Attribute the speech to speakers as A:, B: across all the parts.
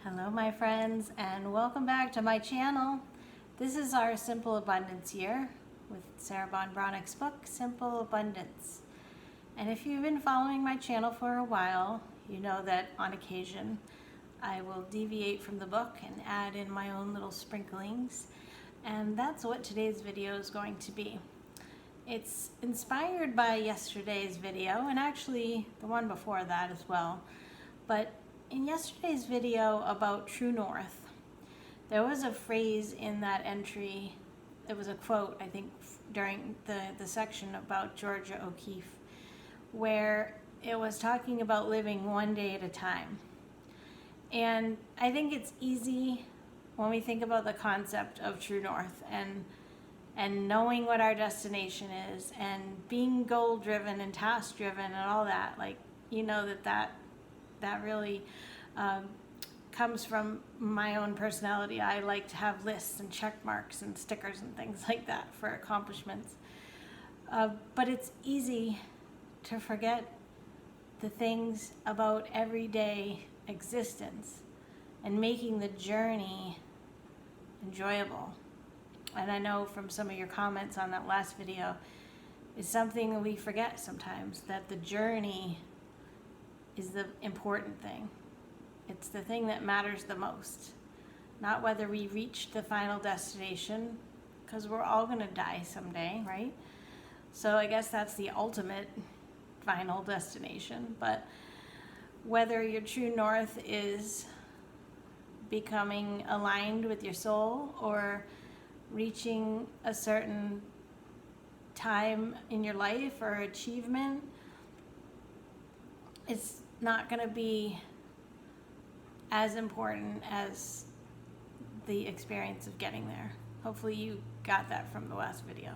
A: Hello my friends, and welcome back to my channel. This is our Simple Abundance year with Sarah Ban Beathnach's book, Simple Abundance. And if you've been following my channel for a while, you know that on occasion I will deviate from the book and add in my own little sprinklings. And that's what today's video is going to be. It's inspired by yesterday's video, and actually the one before that as well. But in yesterday's video about True North, there was a phrase in that entry, it was a quote, I think, during the section about Georgia O'Keeffe, where it was talking about living one day at a time. And I think it's easy when we think about the concept of True North and knowing what our destination is and being goal-driven and task-driven and all that, like, you know, that really comes from my own personality. I like to have lists and check marks and stickers and things like that for accomplishments. But it's easy to forget the things about everyday existence and making the journey enjoyable. And I know from some of your comments on that last video, is something that we forget sometimes, that the journey is the important thing. It's the thing that matters the most, not whether we reach the final destination, because we're all going to die someday, right? So I guess that's the ultimate final destination. But whether your true north is becoming aligned with your soul or reaching a certain time in your life or achievement, it's not going to be as important as the experience of getting there. Hopefully you got that from the last video.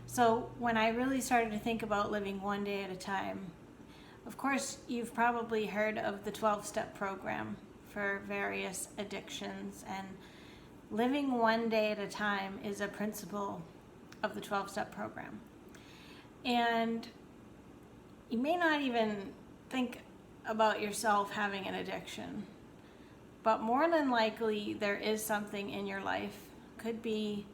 A: So when I really started to think about living one day at a time, of course you've probably heard of the 12-step program for various addictions, and living one day at a time is a principle of the 12-step program. And you may not even think about yourself having an addiction, but more than likely there is something in your life. Could be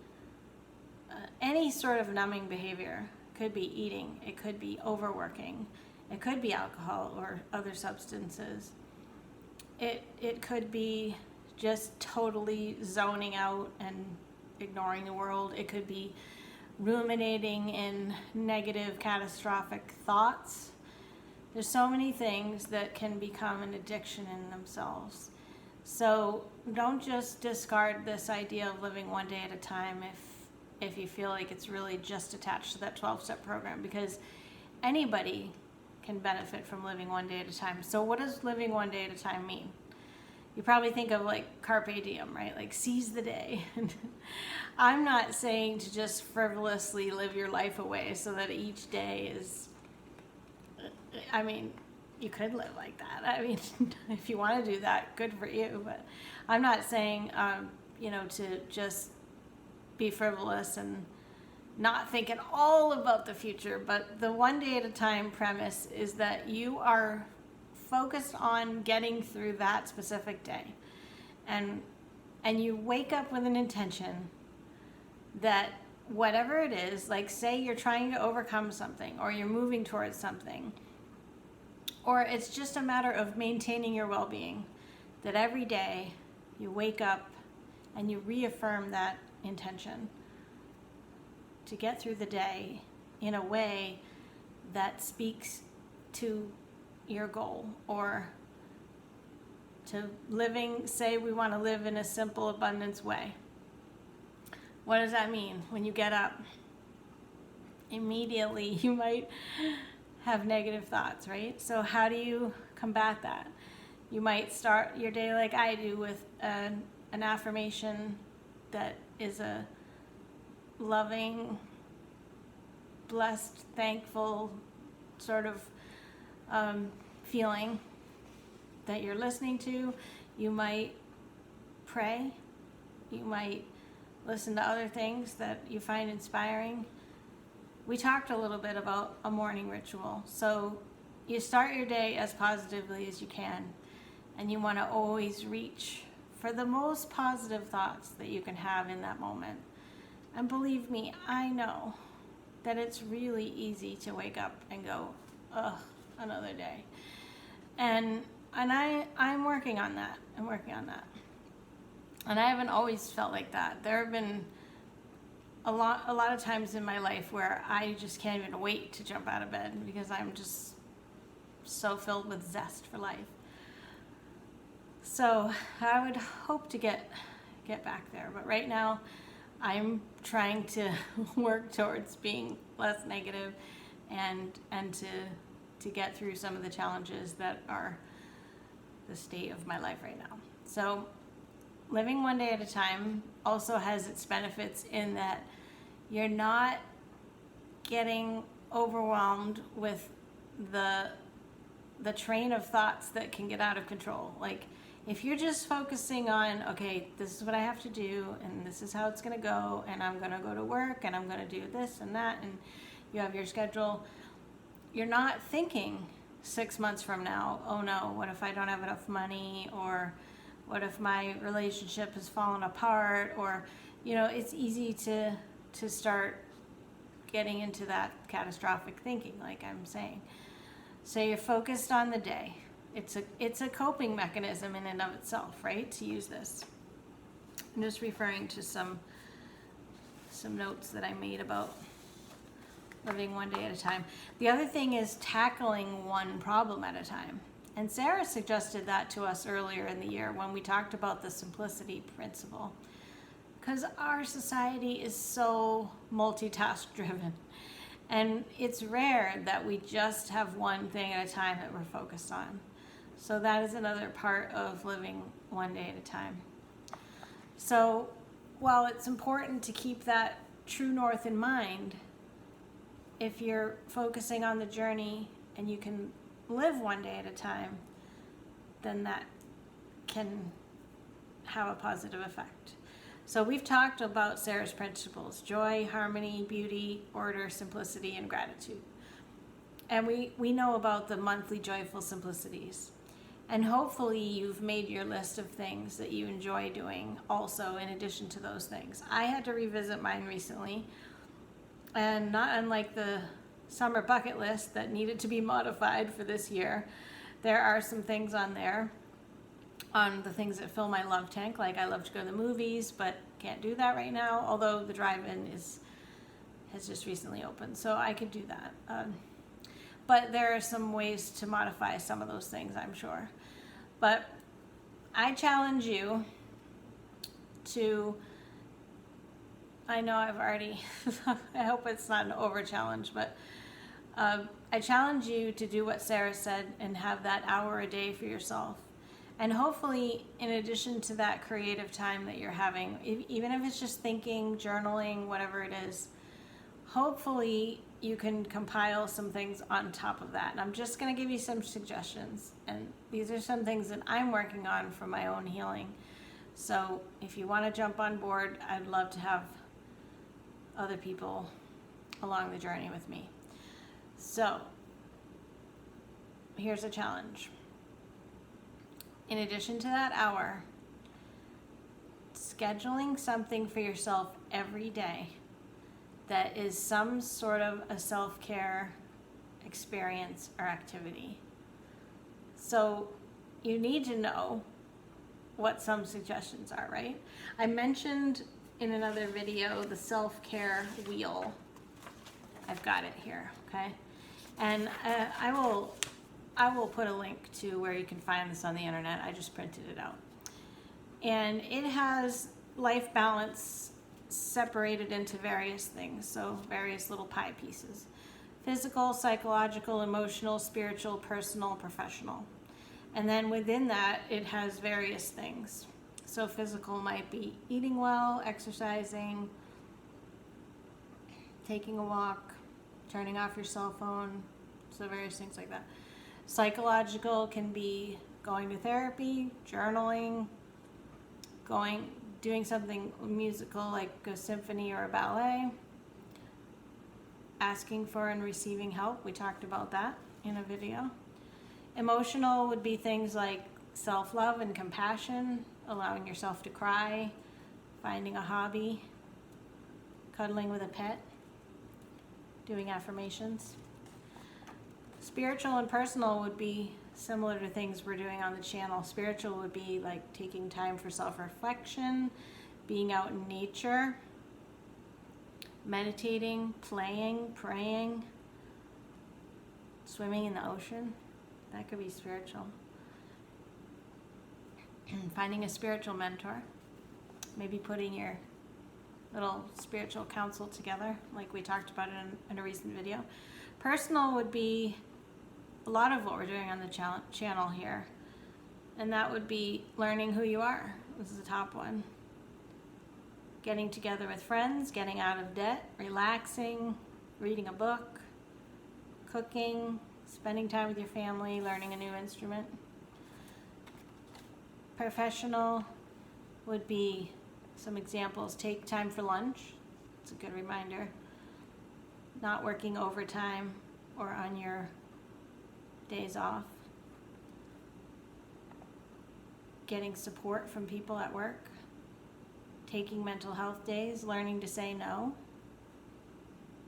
A: any sort of numbing behavior. Could be eating, it could be overworking, it could be alcohol or other substances. It could be just totally zoning out and ignoring the world. It could be ruminating in negative, catastrophic thoughts. There's so many things that can become an addiction in themselves. So don't just discard this idea of living one day at a time if you feel like it's really just attached to that 12-step program, because anybody can benefit from living one day at a time. So what does living one day at a time mean? You probably think of like carpe diem, right? Like seize the day. I'm not saying to just frivolously live your life away so that each day is, I mean, you could live like that. I mean, if you want to do that, good for you. But I'm not saying, to just be frivolous and not think at all about the future. But the one day at a time premise is that you are focused on getting through that specific day. And you wake up with an intention that whatever it is, like say you're trying to overcome something or you're moving towards something, or it's just a matter of maintaining your well-being, that every day you wake up and you reaffirm that intention to get through the day in a way that speaks to your goal, or to living, say we want to live in a simple abundance way. What does that mean? When you get up, immediately you might have negative thoughts, right? So how do you combat that? You might start your day like I do with an affirmation that is a loving, blessed, thankful sort of feeling that you're listening to. You might pray. You might listen to other things that you find inspiring. We talked a little bit about a morning ritual. So you start your day as positively as you can. and you want to always reach for the most positive thoughts that you can have in that moment. And believe me, I know that it's really easy to wake up and go, ugh, another day. And I'm working on that. I'm working on that. And I haven't always felt like that. There have been a lot of times in my life where I just can't even wait to jump out of bed because I'm just so filled with zest for life. So I would hope to get back there. But right now, I'm trying to work towards being less negative and to get through some of the challenges that are the state of my life right now. So living one day at a time also has its benefits in that you're not getting overwhelmed with the train of thoughts that can get out of control. Like if you're just focusing on, okay, this is what I have to do and this is how it's going to go and I'm going to go to work and I'm going to do this and that, and you have your schedule, you're not thinking 6 months from now, oh no, what if I don't have enough money, or what if my relationship has fallen apart, or, it's easy to start getting into that catastrophic thinking, like I'm saying. So you're focused on the day. It's a coping mechanism in and of itself, right? To use this. I'm just referring to some notes that I made about living one day at a time. The other thing is tackling one problem at a time. And Sarah suggested that to us earlier in the year when we talked about the simplicity principle. Because our society is so multitask driven. And it's rare that we just have one thing at a time that we're focused on. So that is another part of living one day at a time. So while it's important to keep that true north in mind, if you're focusing on the journey and you can live one day at a time, then that can have a positive effect. So we've talked about Sarah's principles: joy, harmony, beauty, order, simplicity, and gratitude. And we know about the monthly joyful simplicities. And hopefully you've made your list of things that you enjoy doing also in addition to those things. I had to revisit mine recently, and not unlike the summer bucket list that needed to be modified for this year, there are some things on there, on the things that fill my love tank. Like I love to go to the movies, but can't do that right now, although the drive-in has just recently opened, so I could do that. But there are some ways to modify some of those things, I'm sure. But I challenge you to, I know I've already, I hope it's not an over challenge, but I challenge you to do what Sarah said and have that hour a day for yourself. And hopefully, in addition to that creative time that you're having, even if it's just thinking, journaling, whatever it is, hopefully you can compile some things on top of that. And I'm just going to give you some suggestions. And these are some things that I'm working on for my own healing. So if you want to jump on board, I'd love to have other people along the journey with me. So here's a challenge. In addition to that hour, scheduling something for yourself every day that is some sort of a self-care experience or activity. So you need to know what some suggestions are, right? I mentioned in another video the self-care wheel. I've got it here, okay? And I will put a link to where you can find this on the internet. I just printed it out. And it has life balance separated into various things, so various little pie pieces: physical, psychological, emotional, spiritual, personal, professional. And then within that, it has various things. So physical might be eating well, exercising, taking a walk, turning off your cell phone, so various things like that. Psychological can be going to therapy, journaling, doing something musical like a symphony or a ballet, asking for and receiving help. We talked about that in a video. Emotional would be things like self-love and compassion, allowing yourself to cry, finding a hobby, cuddling with a pet, doing affirmations. Spiritual and personal would be similar to things we're doing on the channel. Spiritual would be like taking time for self-reflection, being out in nature, meditating, playing, praying, swimming in the ocean. That could be spiritual. Finding a spiritual mentor, maybe putting your little spiritual council together, like we talked about in a recent video. Personal would be a lot of what we're doing on the channel here, and that would be learning who you are. This is the top one. Getting together with friends, getting out of debt, relaxing, reading a book, cooking, spending time with your family, learning a new instrument. Professional would be some examples. Take time for lunch. It's a good reminder. Not working overtime or on your days off. Getting support from people at work. Taking mental health days. Learning to say no.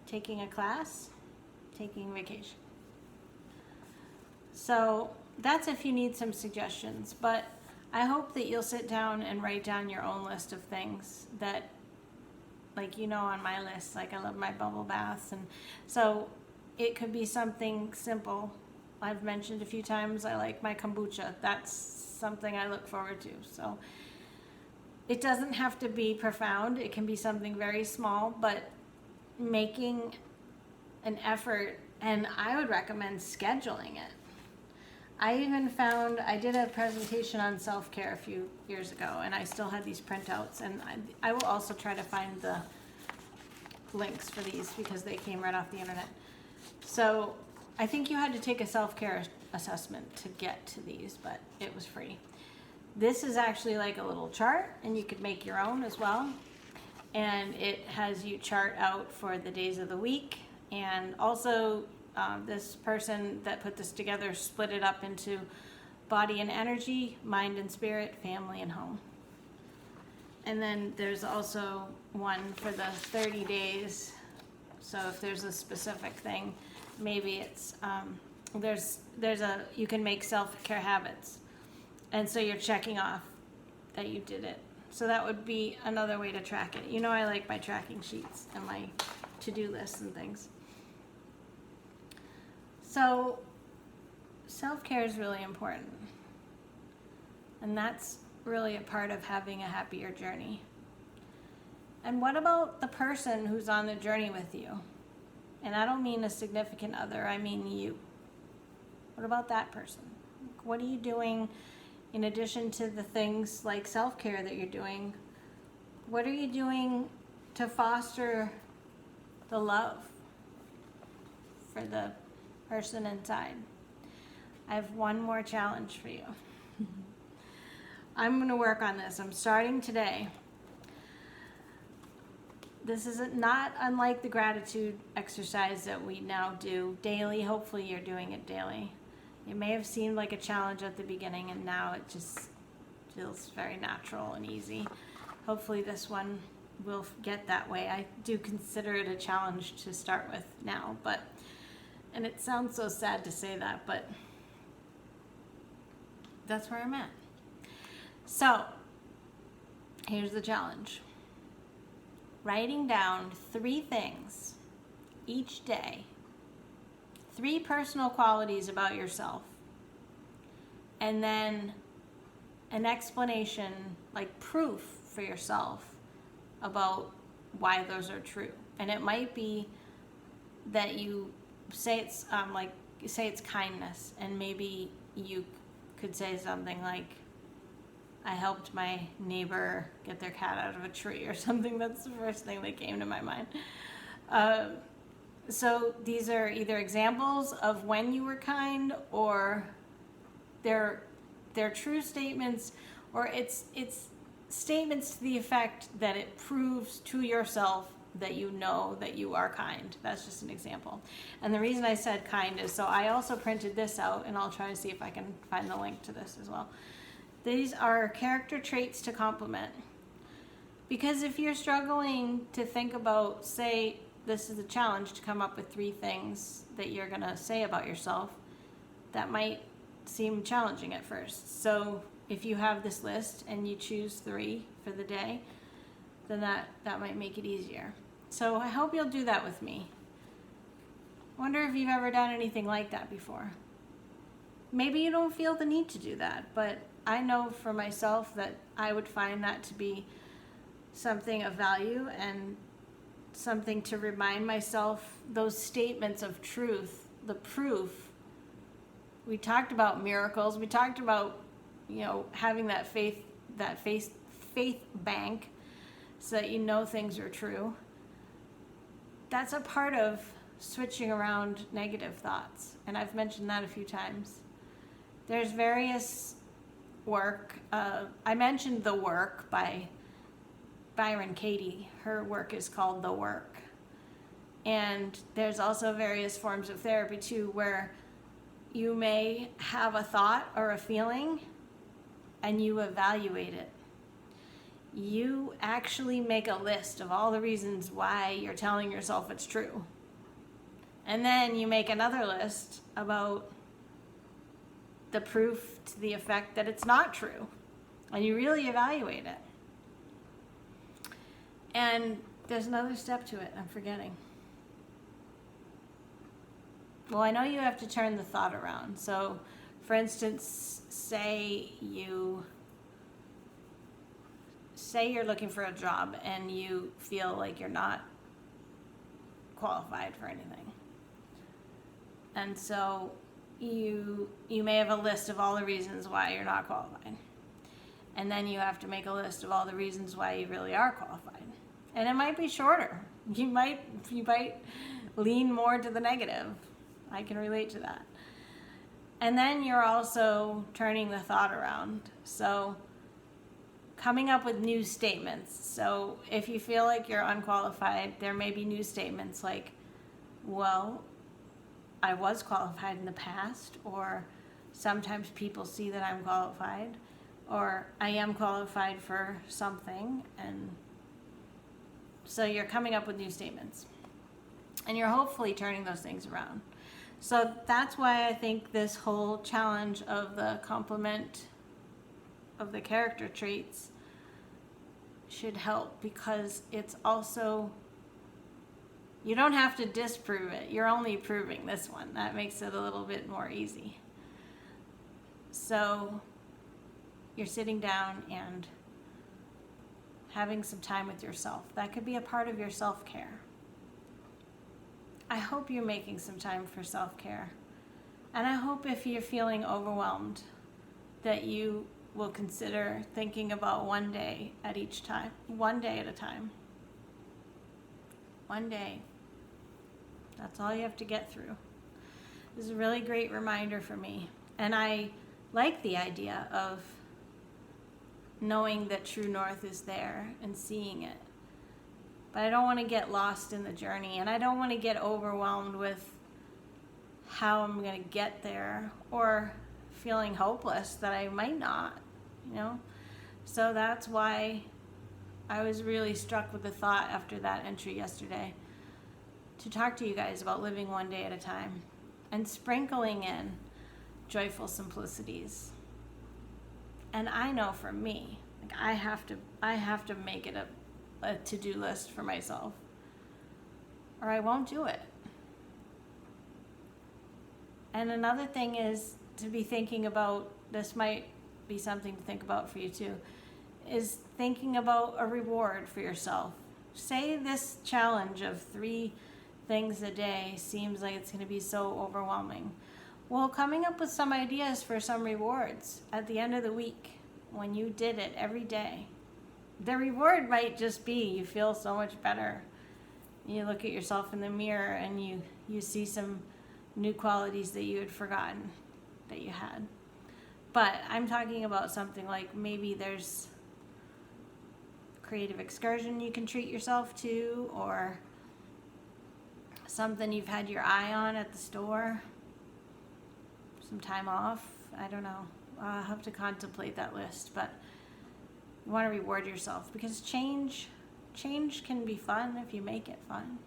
A: Taking a class. Taking vacation. So that's if you need some suggestions, but I hope that you'll sit down and write down your own list of things that, like, on my list, like I love my bubble baths, and so it could be something simple. I've mentioned a few times I like my kombucha. That's something I look forward to. So it doesn't have to be profound. It can be something very small, but making an effort, and I would recommend scheduling it. I even found, I did a presentation on self-care a few years ago, and I still had these printouts, and I will also try to find the links for these because they came right off the internet. So I think you had to take a self-care assessment to get to these, but it was free. This is actually like a little chart, and you could make your own as well. And it has you chart out for the days of the week, and also this person that put this together split it up into body and energy, mind and spirit, family and home. And then there's also one for the 30 days. So if there's a specific thing, maybe it's, you can make self-care habits. And so you're checking off that you did it. So that would be another way to track it. I like my tracking sheets and my to-do lists and things. So self-care is really important. And that's really a part of having a happier journey. And what about the person who's on the journey with you? And I don't mean a significant other, I mean you. What about that person? What are you doing in addition to the things like self-care that you're doing? What are you doing to foster the love for the person inside? I have one more challenge for you. I'm going to work on this. I'm starting today. This is not unlike the gratitude exercise that we now do daily. Hopefully you're doing it daily. It may have seemed like a challenge at the beginning, and now it just feels very natural and easy. Hopefully this one will get that way. I do consider it a challenge to start with now, and it sounds so sad to say that, but that's where I'm at. So here's the challenge. Writing down 3 things each day, 3 personal qualities about yourself, and then an explanation, like proof for yourself about why those are true. And it might be that you say it's it's kindness, and maybe you could say something like, I helped my neighbor get their cat out of a tree, or something. That's the first thing that came to my mind. So these are either examples of when you were kind, or they're true statements, or it's statements to the effect that it proves to yourself that you know that you are kind. That's just an example. And the reason I said kind is so I also printed this out, and I'll try to see if I can find the link to this as well. These are character traits to complement. Because if you're struggling to think about, say, this is a challenge to come up with 3 things that you're going to say about yourself, that might seem challenging at first. So if you have this list and you choose 3 for the day, then that might make it easier. So I hope you'll do that with me. Wonder if you've ever done anything like that before. Maybe you don't feel the need to do that, but I know for myself that I would find that to be something of value and something to remind myself, those statements of truth, the proof. We talked about miracles. We talked about, having that faith bank so that you know things are true. That's a part of switching around negative thoughts, and I've mentioned that a few times. There's various work. I mentioned The Work by Byron Katie. Her work is called The Work. And there's also various forms of therapy too, where you may have a thought or a feeling and you evaluate it. You actually make a list of all the reasons why you're telling yourself it's true. And then you make another list about the proof to the effect that it's not true. And you really evaluate it. And there's another step to it I'm forgetting. Well, I know you have to turn the thought around. So, for instance, say you're looking for a job and you feel like you're not qualified for anything. And so you may have a list of all the reasons why you're not qualified. And then you have to make a list of all the reasons why you really are qualified. And it might be shorter. You might lean more to the negative. I can relate to that. And then you're also turning the thought around. So coming up with new statements. So if you feel like you're unqualified, there may be new statements like, well, I was qualified in the past, or sometimes people see that I'm qualified, or I am qualified for something. And so you're coming up with new statements. And you're hopefully turning those things around. So that's why I think this whole challenge of the complement of the character traits should help, because it's also, you don't have to disprove it. You're only proving this one. That makes it a little bit more easy. So you're sitting down and having some time with yourself. That could be a part of your self-care. I hope you're making some time for self-care. And I hope if you're feeling overwhelmed that you will consider thinking about one day at a time. One day. That's all you have to get through. This is a really great reminder for me. And I like the idea of knowing that true north is there and seeing it. But I don't want to get lost in the journey, and I don't want to get overwhelmed with how I'm going to get there, or feeling hopeless that I might not, So that's why I was really struck with the thought after that entry yesterday to talk to you guys about living one day at a time and sprinkling in joyful simplicities. And I know for me, I have to make it a to-do list for myself, or I won't do it. And another thing is to be thinking about, this might be something to think about for you too, is thinking about a reward for yourself. Say this challenge of 3 things a day seems like it's going to be so overwhelming. Well, coming up with some ideas for some rewards at the end of the week when you did it every day. The reward might just be you feel so much better. You look at yourself in the mirror and you see some new qualities that you had forgotten that you had. But I'm talking about something like maybe there's a creative excursion you can treat yourself to, or something you've had your eye on at the store, some time off, I don't know. have to contemplate that list, but you want to reward yourself, because change can be fun if you make it fun.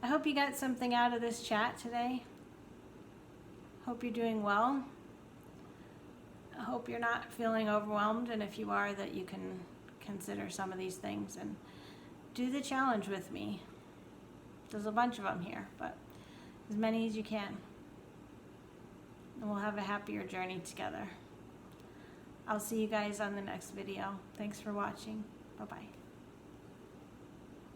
A: I hope you got something out of this chat today. Hope you're doing well. I hope you're not feeling overwhelmed, and if you are, that you can consider some of these things and do the challenge with me. There's a bunch of them here, but as many as you can. And we'll have a happier journey together. I'll see you guys on the next video. Thanks for watching. Bye-bye.